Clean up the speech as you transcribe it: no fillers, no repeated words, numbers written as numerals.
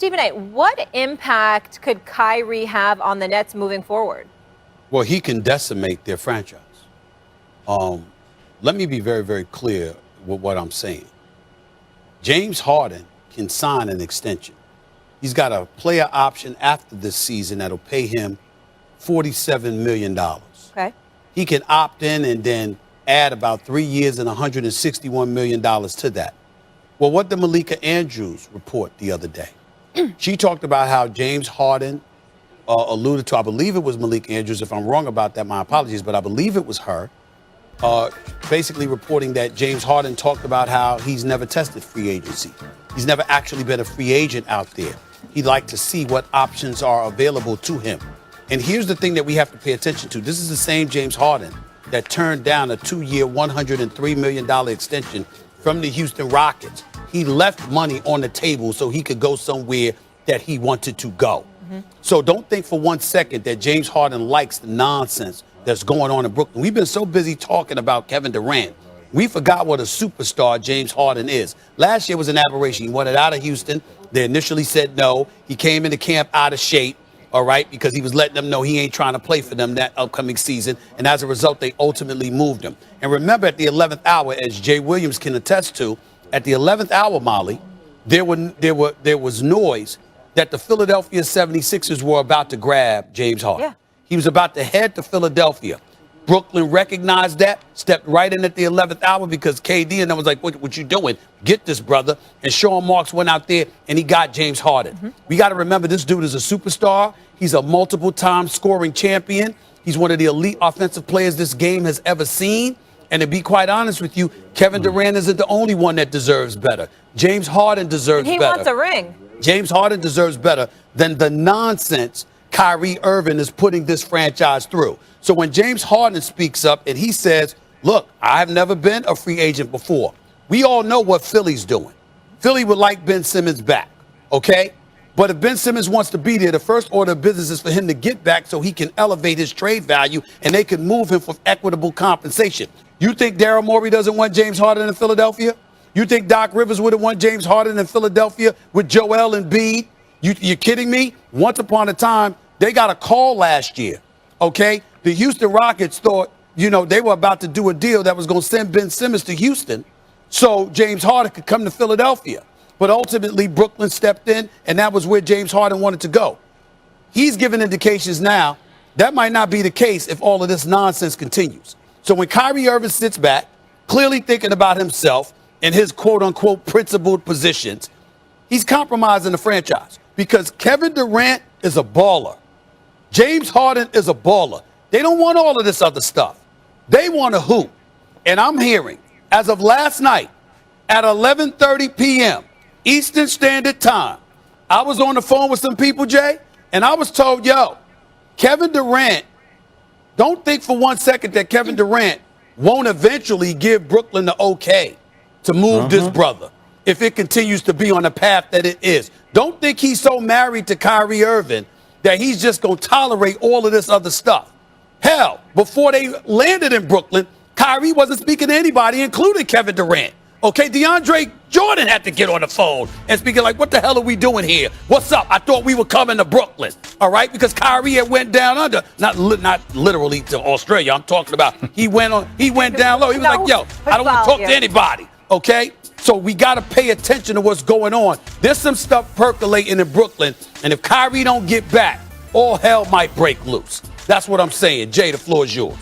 Stephen A., what impact could Kyrie have on the Nets moving forward? Well, he can decimate their franchise. Let me be very, very clear with what I'm saying. James Harden can sign an extension. He's got a player option after this season that'll pay him $47 million. Okay. He can opt in and then add about 3 years and $161 million to that. Well, what did Malika Andrews report the other day? She talked about how James Harden alluded to, I believe it was Malika Andrews. If I'm wrong about that, my apologies, but I believe it was her, basically reporting that James Harden talked about how he's never tested free agency. He's never actually been a free agent out there. He'd like to see what options are available to him. And here's the thing that we have to pay attention to. This is the same James Harden that turned down a 2-year, $103 million extension from the Houston Rockets. He left money on the table so he could go somewhere that he wanted to go. So don't think for 1 second that James Harden likes the nonsense that's going on in Brooklyn. We've been so busy talking about Kevin Durant. We forgot what a superstar James Harden is. Last year was an aberration. He wanted out of Houston. They initially said no. He came into camp out of shape, all right, because he was letting them know he ain't trying to play for them that upcoming season. And as a result, they ultimately moved him. And remember, at the 11th hour, as Jay Williams can attest to, at the 11th hour, Molly, there was noise that the Philadelphia 76ers were about to grab James Harden. Yeah. He was about to head to Philadelphia. Brooklyn recognized that, stepped right in at the 11th hour because KD and them was like, what you doing? Get this, brother. And Sean Marks went out there and he got James Harden. We got to remember this dude is a superstar. He's a multiple-time scoring champion. He's one of the elite offensive players this game has ever seen. And to be quite honest with you, Kevin Durant isn't the only one that deserves better. James Harden deserves better. He wants a ring. James Harden deserves better than the nonsense Kyrie Irving is putting this franchise through. So when James Harden speaks up and he says, look, I've never been a free agent before. We all know what Philly's doing. Philly would like Ben Simmons back, okay? But if Ben Simmons wants to be there, the first order of business is for him to get back so he can elevate his trade value and they can move him for equitable compensation. You think Daryl Morey doesn't want James Harden in Philadelphia? You think Doc Rivers would have won James Harden in Philadelphia with Joel Embiid? You're kidding me? Once upon a time, they got a call last year, okay? The Houston Rockets thought, they were about to do a deal that was going to send Ben Simmons to Houston so James Harden could come to Philadelphia. But ultimately, Brooklyn stepped in, and that was where James Harden wanted to go. He's giving indications now that might not be the case if all of this nonsense continues. So when Kyrie Irving sits back, clearly thinking about himself and his quote-unquote principled positions, he's compromising the franchise because Kevin Durant is a baller. James Harden is a baller. They don't want all of this other stuff. They want a hoop. And I'm hearing, as of last night at 11:30 p.m. Eastern Standard Time, I was on the phone with some people, Jay, and I was told, Kevin Durant, don't think for 1 second that Kevin Durant won't eventually give Brooklyn the okay to move this brother if it continues to be on the path that it is. Don't think he's so married to Kyrie Irving that he's just going to tolerate all of this other stuff. Hell, before they landed in Brooklyn, Kyrie wasn't speaking to anybody, including Kevin Durant. Okay, DeAndre Jordan had to get on the phone and speaking like, what the hell are we doing here? What's up? I thought we were coming to Brooklyn, all right? Because Kyrie had went down under, not literally to Australia. I'm talking about he went down low. He was like, I don't want to talk to anybody, okay? So we got to pay attention to what's going on. There's some stuff percolating in Brooklyn, and if Kyrie don't get back, all hell might break loose. That's what I'm saying. Jay, the floor is yours.